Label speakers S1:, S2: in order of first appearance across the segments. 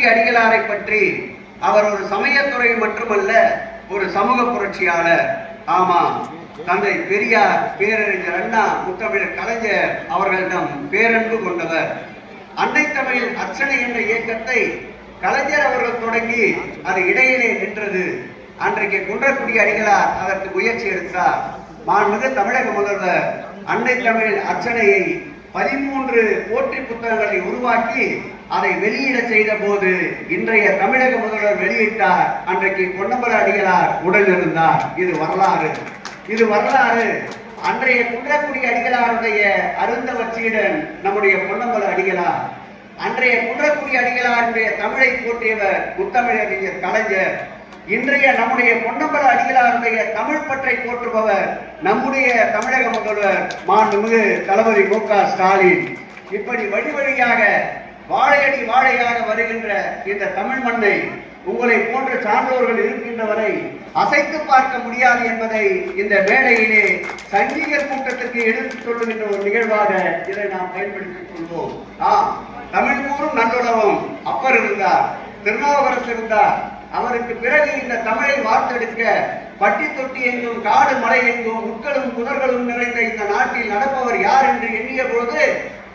S1: குன்றக்குடி அடிகளாரை பற்றி அவர் ஒரு சமயத்துறை மட்டுமல்ல, ஒரு சமூக புரட்சியாளர். ஆமா, தந்தை பெரியார், பேரறிஞர் அண்ணா, முத்தமிழர் கலைஞர் அவர்களிடம் பேரன்பு கொண்டவர். அன்னை தமிழ் அர்ச்சனை என்ற இயக்கத்தை கலைஞர் அவர்கள் தொடங்கி அது இடையிலே நின்றது. அன்றைக்கு குன்றக்குடி அடிகளார் அதற்கு முயற்சி எடுத்தார். மாண்புமிகு தமிழக முதல்வர் அன்னை தமிழ் அர்ச்சனையை 13 போற்றி புத்தகங்களை உருவாக்கி அதை வெளியிட செய்த போது இன்றைய தமிழக முதல்வர் வெளியிட்டார். அன்றைக்கு பொன்னம்பல அடிகளார் உடல் இருந்தார். இது வரலாறு, இது வரலாறு. அன்றைய குன்றக்குடி அடிகளாருடைய அருந்தவற்றியுடன் நம்முடைய பொன்னம்பல அடிகளார், அன்றைய குன்றக்குடி அடிகளாருடைய தமிழை போற்றியவர் முத்தமிழறிஞர் கலைஞர், இன்றைய நம்முடைய பொன்னம்பல அடிகளாருடைய தமிழ் பற்றை போற்றுபவர் நம்முடைய தமிழக முதல்வர் மாண்புமிகு தளபதி மு.க. ஸ்டாலின். இப்படி வழி வழியாக வாழையடி வாழையாக வருகின்ற இந்த தமிழ் மண்ணை உங்களை போன்ற சான்றோர்கள் இருக்கின்ற வரை அசைத்து பார்க்க முடியாது என்பதை இந்த மேடையிலே சங்கீகர் கூட்டத்திற்கு எடுத்துச் சொல்லுகின்ற ஒரு நிகழ்வாக இதை நாம் பயன்படுத்திக் கொள்வோம். தமிழ் கூறும் நல்லுலகம் அப்பர் இருந்தார், திருநாவுக்கரசர் இருந்தார். அவருக்கு பிறகு இந்த தமிழை வார்த்தெடுக்க பட்டி தொட்டி எங்கும் காடு மலை எங்கும் முட்களும் புதர்களும் நிறைந்த இந்த நாட்டில் நடப்பவர் யார் என்று எண்ணிய போது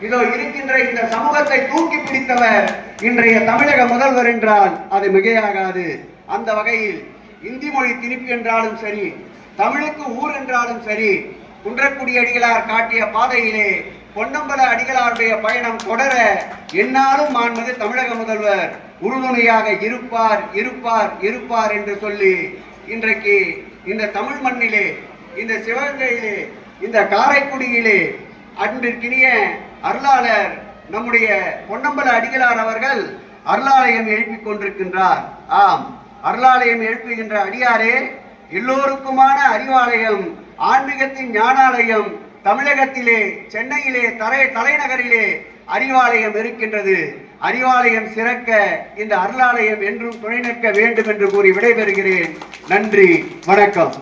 S1: இதோ இருக்கின்ற இந்த சமூகத்தை தூக்கி பிடித்தவர் இன்றைய தமிழக முதல்வர் என்றால் அது மிகையாகாது. அந்த வகையில் இந்தி மொழி திணிப்பு என்றாலும் சரி, தமிழுக்கு ஊர் என்றாலும் சரி, குன்றக்குடி அடிகளார் காட்டிய பாதையிலே பொன்னம்பல அடிகளாருடைய பயணம் தொடர என்னாலும் மாண்புமிகு தமிழக முதல்வர் உறுதுணையாக இருப்பார் இருப்பார் இருப்பார் என்று சொல்லி இன்றைக்கு இந்த தமிழ் மண்ணிலே, இந்த சிவகங்கையிலே, இந்த காரைக்குடியிலே அன்பிற்கினிய அருளாளர் நம்முடைய பொன்னம்பல அடிகளார் அவர்கள் அருளாலயம் எழுப்பிக் கொண்டிருக்கின்றார். ஆம், அருளாலயம் எழுப்புகின்ற அடியாரே, எல்லோருக்குமான அறிவாலயம், ஆன்மீகத்தின் ஞானாலயம் தமிழகத்திலே, சென்னையிலே, தலைநகரிலே அறிவாலயம் இருக்கின்றது. அறிவாலயம் சிறக்க இந்த அருளாலயம் என்றும் துணை நிற்க வேண்டும் என்று கூறி விடைபெறுகிறேன். நன்றி, வணக்கம்.